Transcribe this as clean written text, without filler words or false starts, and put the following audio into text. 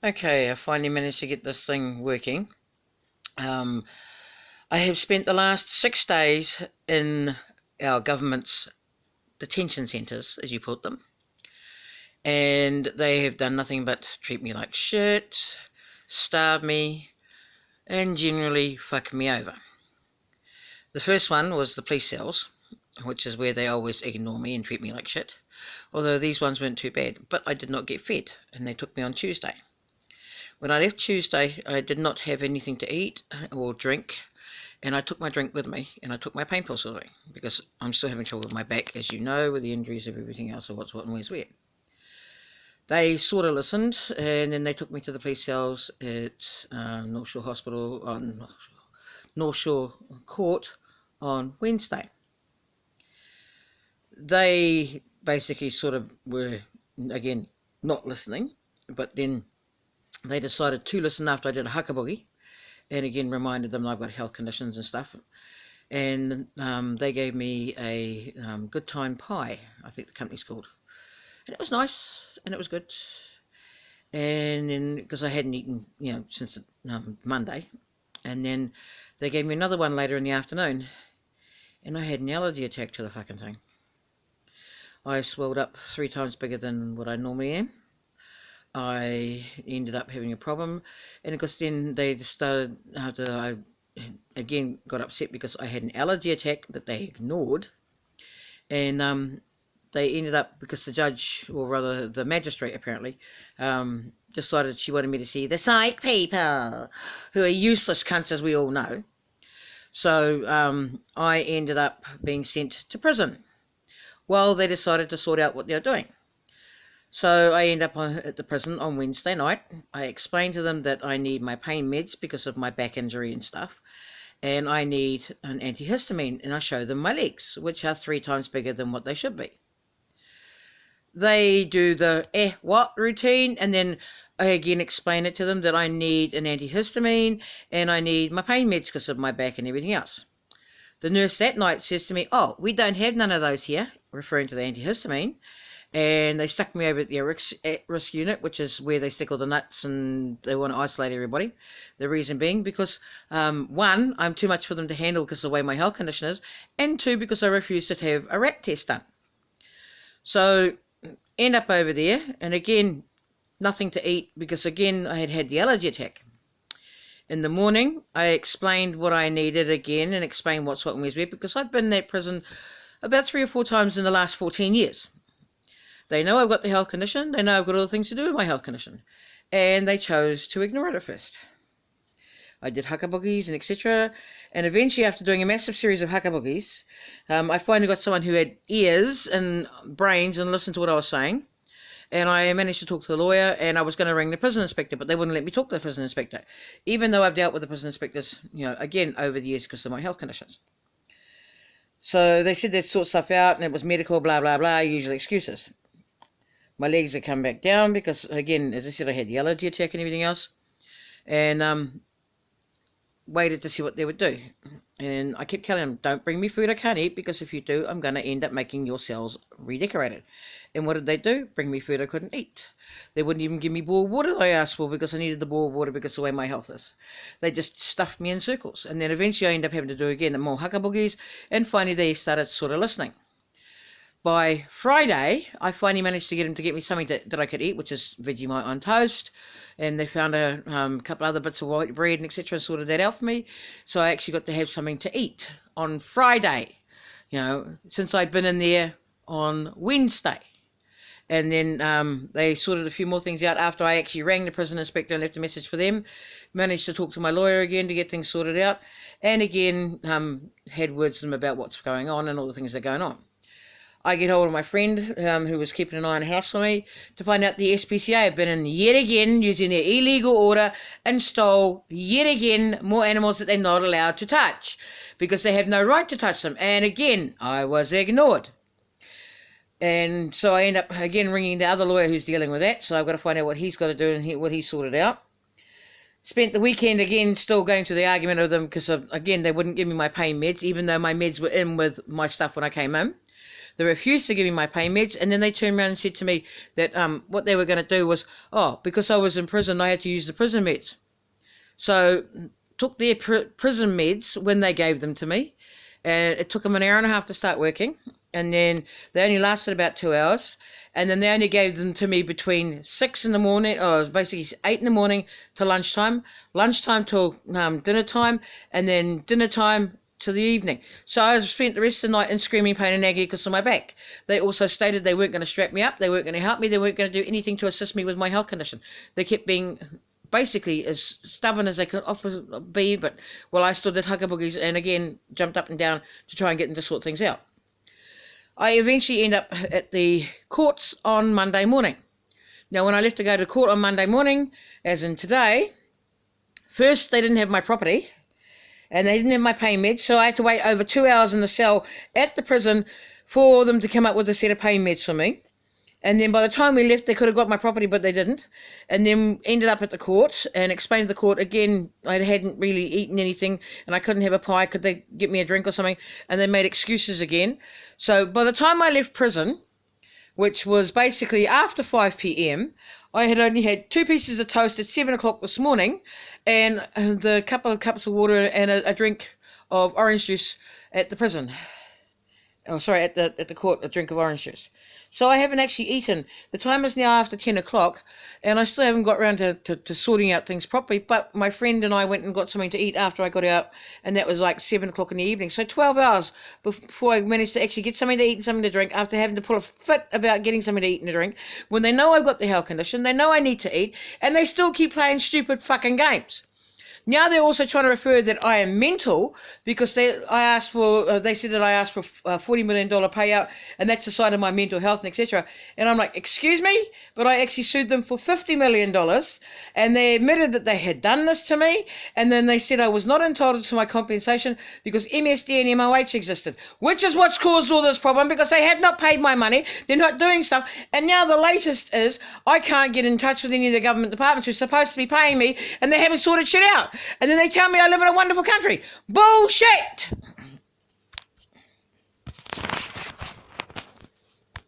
Okay, I finally managed to get this thing working. Um, I have spent the last 6 days in our government's detention centres, as you put them, and they have done nothing but treat me like shit, starve me, and generally fuck me over. The first one was the police cells, which is where they always ignore me and treat me like shit, although these ones weren't too bad, but I did not get fed, and they took me on Tuesday. When I left Tuesday, I did not have anything to eat or drink, and I took my drink with me, and I took my pain pills with me, because I'm still having trouble with my back, as you know, with the injuries of everything else of what's what and where's where. They sort of listened, and then they took me to the police cells at North Shore Hospital, on North Shore Court on Wednesday. They basically sort of were, again, not listening, but then they decided to listen after I did a huckaboogie, and again reminded them I've got health conditions and stuff. And they gave me a good time pie, I think the company's called. And it was nice, and it was good. And then, because I hadn't eaten, since Monday. And then they gave me another one later in the afternoon. And I had an allergy attack to the fucking thing. I swelled up 3 times bigger than what I normally am. I ended up having a problem, and of course then they just started, after I again got upset because I had an allergy attack that they ignored, and they ended up, because the judge, or rather the magistrate apparently, decided she wanted me to see the psych people, who are useless cunts, as we all know. So I ended up being sent to prison while they decided to sort out what they're doing. So I end up at the prison on Wednesday night. I explained to them that I need my pain meds because of my back injury and stuff, and I need an antihistamine, and I show them my legs, which are 3 times bigger than what they should be. They do the what routine, and then I again explain it to them that I need an antihistamine and I need my pain meds because of my back and everything else. The nurse that night says to me, "Oh, we don't have none of those here," referring to the antihistamine. And they stuck me over at the at-risk unit, which is where they stick all the nuts and they want to isolate everybody. The reason being because, 1, I'm too much for them to handle because of the way my health condition is, and 2, because I refuse to have a rat test done. So, end up over there, and again, nothing to eat because, again, I had had the allergy attack. In the morning, I explained what I needed again and explained what's what and where's where, because I've been in that prison about 3 or 4 times in the last 14 years. They know I've got the health condition. They know I've got all the things to do with my health condition. And they chose to ignore it at first. I did huckaboogies and etc. And eventually, after doing a massive series of huckaboogies, I finally got someone who had ears and brains and listened to what I was saying. And I managed to talk to the lawyer, and I was going to ring the prison inspector, but they wouldn't let me talk to the prison inspector, even though I've dealt with the prison inspectors, again, over the years because of my health conditions. So they said they'd sort stuff out, and it was medical, blah, blah, blah, usual excuses. My legs had come back down because, again, as I said, I had the allergy attack and everything else. And waited to see what they would do. And I kept telling them, don't bring me food I can't eat, because if you do, I'm going to end up making your cells redecorated. And what did they do? Bring me food I couldn't eat. They wouldn't even give me boiled water I asked for, because I needed the boiled water because of the way my health is. They just stuffed me in circles. And then eventually I ended up having to do again more huckaboogies. And finally they started sort of listening. By Friday, I finally managed to get them to get me something that I could eat, which is Vegemite on toast. And they found a couple other bits of white bread and etc. and sorted that out for me. So I actually got to have something to eat on Friday, since I'd been in there on Wednesday. And then they sorted a few more things out after I actually rang the prison inspector and left a message for them. Managed to talk to my lawyer again to get things sorted out. And again, had words with them about what's going on and all the things that are going on. I get hold of my friend who was keeping an eye on the house for me to find out the SPCA have been in yet again using their illegal order and stole yet again more animals that they're not allowed to touch because they have no right to touch them. And again, I was ignored. And so I end up again ringing the other lawyer who's dealing with that. So I've got to find out what he's got to do and what he's sorted out. Spent the weekend again still going through the argument of them because, again, they wouldn't give me my pain meds, even though my meds were in with my stuff when I came home. They refused to give me my pain meds, and then they turned around and said to me that what they were going to do was, because I was in prison, I had to use the prison meds. So took their prison meds when they gave them to me, and it took them an hour and a half to start working, and then they only lasted about 2 hours, and then they only gave them to me between 6 in the morning, or basically 8 in the morning to lunchtime till dinner time, and then dinner time to the evening. So I spent the rest of the night in screaming pain and agony because of my back. They also stated they weren't going to strap me up, they weren't going to help me, they weren't going to do anything to assist me with my health condition. They kept being basically as stubborn as they could be, but I stood at hugga-boogies and again jumped up and down to try and get them to sort things out. I eventually end up at the courts on Monday morning. Now, when I left to go to court on Monday morning, as in today, first they didn't have my property and they didn't have my pain meds, so I had to wait over 2 hours in the cell at the prison for them to come up with a set of pain meds for me. And then by the time we left, they could have got my property, but they didn't. And then ended up at the court and explained to the court, again, I hadn't really eaten anything and I couldn't have a pie. Could they get me a drink or something? And they made excuses again. So by the time I left prison, which was basically after 5 p.m, I had only had 2 pieces of toast at 7 o'clock this morning and the couple of cups of water and a drink of orange juice at the prison. At the court, a drink of orange juice. So I haven't actually eaten. The time is now after 10 o'clock, and I still haven't got around to sorting out things properly, but my friend and I went and got something to eat after I got out, and that was like 7 o'clock in the evening. So 12 hours before I managed to actually get something to eat and something to drink, after having to pull a fit about getting something to eat and a drink, when they know I've got the health condition, they know I need to eat, and they still keep playing stupid fucking games. Now they're also trying to refer that I am mental because they said that I asked for a $40 million payout, and that's a sign of my mental health and etc. And I'm like, excuse me? But I actually sued them for $50 million, and they admitted that they had done this to me, and then they said I was not entitled to my compensation because MSD and MOH existed, which is what's caused all this problem because they have not paid my money, they're not doing stuff, and now the latest is I can't get in touch with any of the government departments who are supposed to be paying me, and they haven't sorted shit out. And then they tell me I live in a wonderful country. Bullshit!